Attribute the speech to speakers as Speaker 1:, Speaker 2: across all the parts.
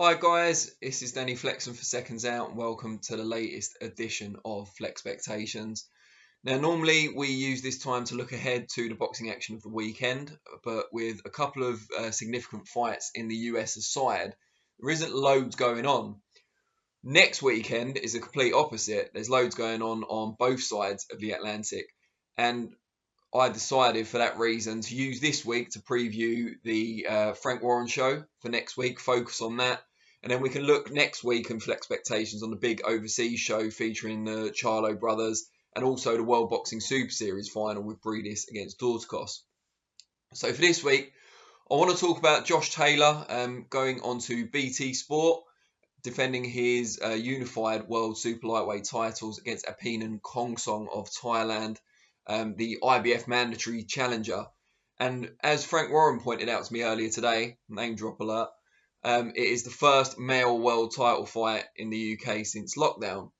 Speaker 1: Hi guys, this is Danny Flexen for SecondsOut and welcome to the latest edition of FLEXpectations. Now normally we use this time to look ahead to the boxing action of the weekend, but with a couple of significant fights in the US aside, there isn't loads going on. Next weekend is a complete opposite. There's loads going on both sides of the Atlantic, and I decided for that reason to use this week to preview the Frank Warren show for next week, focus on that. And then we can look next week and FLEXpectations on the big overseas show featuring the Charlo brothers and also the World Boxing Super Series final with Breedis against Dorskos. So for this week, I want to talk about Josh Taylor going on to BT Sport, defending his unified world super lightweight titles against Apinun Khongsong of Thailand, the IBF mandatory challenger. And as Frank Warren pointed out to me earlier today, name drop alert, it is the first male world title fight in the UK since lockdown.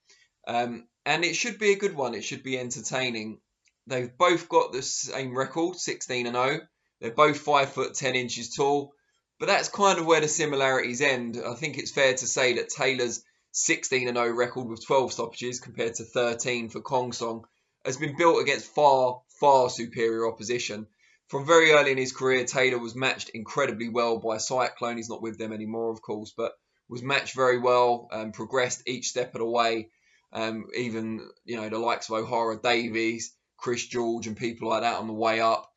Speaker 1: And it should be a good one. It should be entertaining. They've both got the same record, 16-0. They're both 5'10" tall. But that's kind of where the similarities end. I think it's fair to say that Taylor's 16-0 record with 12 stoppages compared to 13 for Khongsong has been built against far, far superior opposition. From very early in his career, Taylor was matched incredibly well by Cyclone. He's not with them anymore, of course, but was matched very well and progressed each step of the way. Even, the likes of O'Hara Davies, Chris George and people like that on the way up.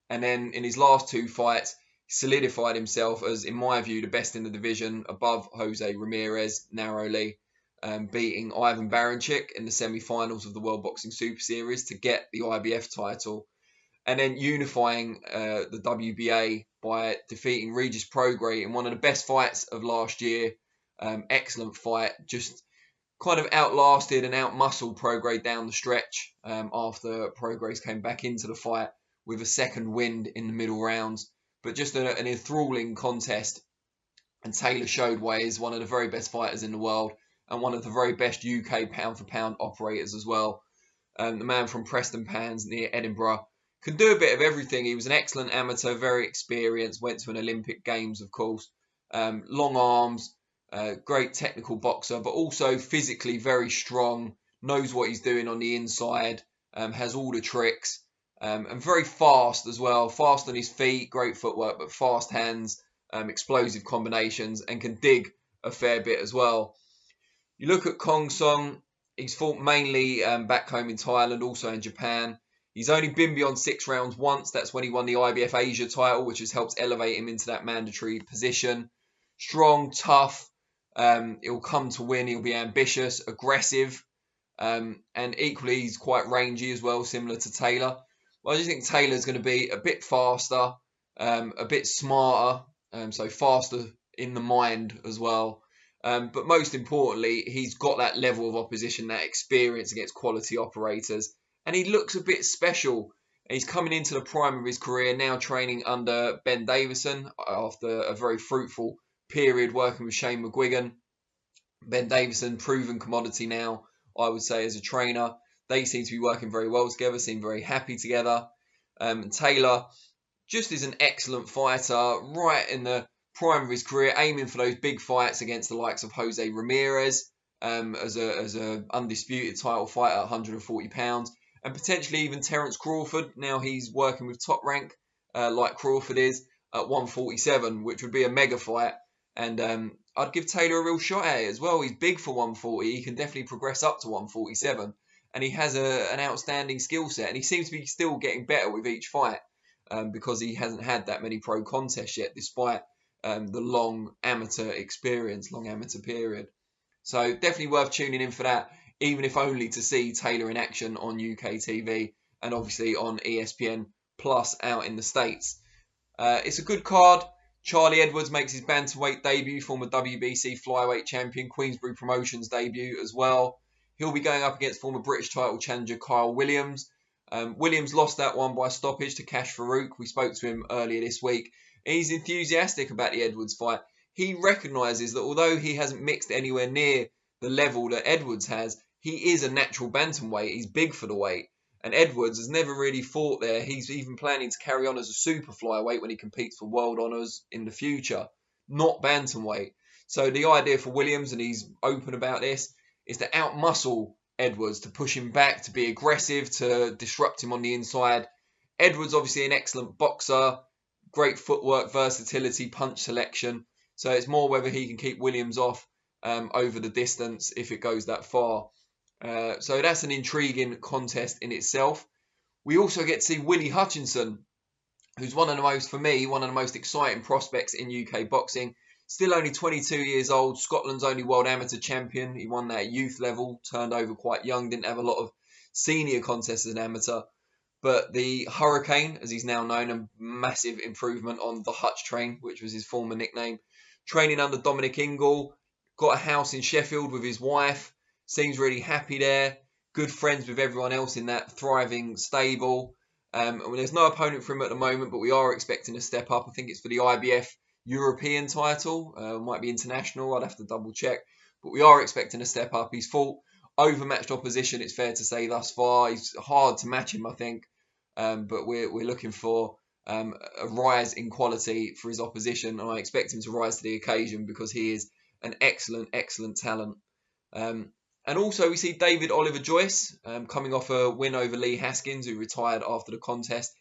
Speaker 1: And then in his last two fights, solidified himself as, in my view, the best in the division, above Jose Ramirez narrowly, beating Ivan Baranchyk in the semi-finals of the World Boxing Super Series to get the IBF title, and then unifying the WBA by defeating Regis Prograis in one of the best fights of last year. Excellent fight, just kind of outlasted and outmuscled Prograis down the stretch after Prograis came back into the fight with a second wind in the middle rounds. But just an enthralling contest, and Taylor showed why he's one of the very best fighters in the world and one of the very best UK pound-for-pound operators as well. The man from Preston Pans near Edinburgh can do a bit of everything. He was an excellent amateur, very experienced, went to an Olympic Games, of course. Long arms, great technical boxer, but also physically very strong, knows what he's doing on the inside, has all the tricks. And very fast as well, fast on his feet, great footwork, but fast hands, explosive combinations, and can dig a fair bit as well. You look at Khongsong, he's fought mainly back home in Thailand, also in Japan. He's only been beyond 6 rounds once. That's when he won the IBF Asia title, which has helped elevate him into that mandatory position. Strong, tough, he'll come to win, he'll be ambitious, aggressive, and equally he's quite rangy as well, similar to Taylor. Well, I just think Taylor's going to be a bit faster, a bit smarter, so faster in the mind as well. But most importantly, he's got that level of opposition, that experience against quality operators. And he looks a bit special. He's coming into the prime of his career, now training under Ben Davison after a very fruitful period working with Shane McGuigan. Ben Davison, proven commodity now, I would say, as a trainer. They seem to be working very well together, seem very happy together. Taylor just is an excellent fighter, right in the prime of his career, aiming for those big fights against the likes of Jose Ramirez as a undisputed title fight at 140 pounds. And potentially even Terence Crawford. Now he's working with Top Rank, like Crawford is, at 147, which would be a mega fight. And I'd give Taylor a real shot at it as well. He's big for 140. He can definitely progress up to 147. And he has an outstanding skill set. And he seems to be still getting better with each fight because he hasn't had that many pro contests yet, despite the long amateur experience, long amateur period. So definitely worth tuning in for that, even if only to see Taylor in action on UK TV and obviously on ESPN Plus out in the States. It's a good card. Charlie Edwards makes his bantamweight debut, former WBC flyweight champion, Queensbury Promotions debut as well. He'll be going up against former British title challenger Kyle Williams. Williams lost that one by stoppage to Kash Farouk. We spoke to him earlier this week. He's enthusiastic about the Edwards fight. He recognises that although he hasn't mixed anywhere near the level that Edwards has, he is a natural bantamweight. He's big for the weight. And Edwards has never really fought there. He's even planning to carry on as a super flyweight when he competes for world honours in the future, not bantamweight. So the idea for Williams, and he's open about this, is to outmuscle Edwards, to push him back, to be aggressive, to disrupt him on the inside. Edwards obviously an excellent boxer, great footwork, versatility, punch selection. So it's more whether he can keep Williams off over the distance if it goes that far. So that's an intriguing contest in itself. We also get to see Willie Hutchinson, who's one of the most exciting prospects in UK boxing. Still only 22 years old, Scotland's only world amateur champion. He won that at youth level, turned over quite young, didn't have a lot of senior contests as an amateur. But the Hurricane, as he's now known, a massive improvement on the Hutch train, which was his former nickname. Training under Dominic Ingle, got a house in Sheffield with his wife, seems really happy there, good friends with everyone else in that thriving stable. There's no opponent for him at the moment, but we are expecting a step up. I think it's for the IBF European title, might be international, I'd have to double check. But we are expecting a step up. He's fought overmatched opposition, it's fair to say, thus far. He's hard to match him, I think. But we're looking for a rise in quality for his opposition, and I expect him to rise to the occasion because he is an excellent talent. And also we see David Oliver Joyce coming off a win over Lee Haskins, who retired after the contest.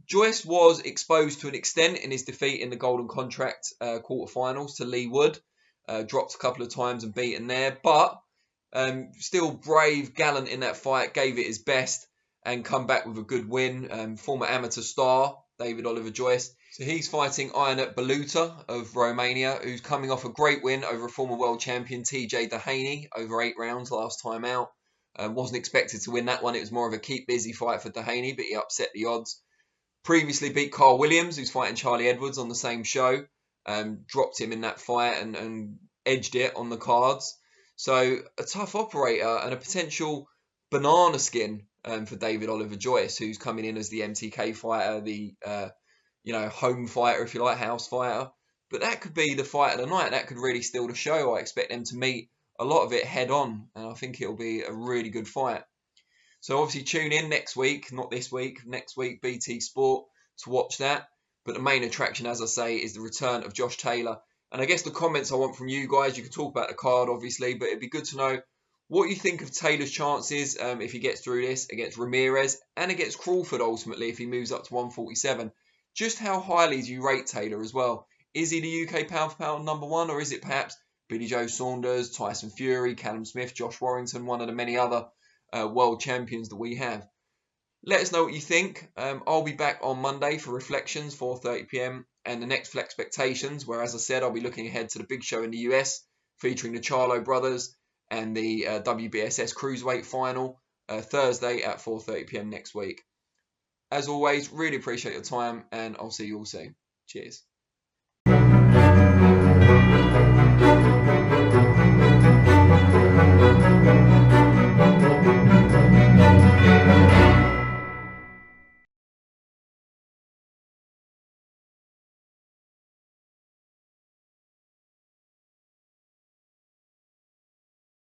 Speaker 1: Joyce was exposed to an extent in his defeat in the Golden Contract quarterfinals to Lee Wood. Dropped a couple of times and beaten there, but still brave, gallant in that fight, gave it his best and come back with a good win. Former amateur star, David Oliver Joyce. So he's fighting Ionut Baluta of Romania, who's coming off a great win over a former world champion, TJ Dehaney, over 8 rounds last time out. Wasn't expected to win that one. It was more of a keep busy fight for Dehaney, but he upset the odds. Previously beat Carl Williams, who's fighting Charlie Edwards on the same show. Dropped him in that fight and edged it on the cards. So a tough operator and a potential banana skin for David Oliver Joyce, who's coming in as the MTK fighter, the home fighter, if you like, house fighter. But that could be the fight of the night. That could really steal the show. I expect them to meet a lot of it head on, and I think it'll be a really good fight. So obviously tune in next week, not this week, next week, BT Sport, to watch that. But the main attraction, as I say, is the return of Josh Taylor. And I guess the comments I want from you guys, you can talk about the card, obviously, but it'd be good to know what you think of Taylor's chances if he gets through this against Ramirez and against Crawford, ultimately, if he moves up to 147. Just how highly do you rate Taylor as well? Is he the UK pound-for-pound #1, or is it perhaps Billy Joe Saunders, Tyson Fury, Callum Smith, Josh Warrington, one of the many other world champions that we have? Let us know what you think. I'll be back on Monday for Reflections, 4:30 PM, and the next FLEXpectations, where, as I said, I'll be looking ahead to the big show in the US, featuring the Charlo brothers and the WBSS Cruiserweight final, Thursday at 4:30 PM next week. As always, really appreciate your time, and I'll see you all soon. Cheers.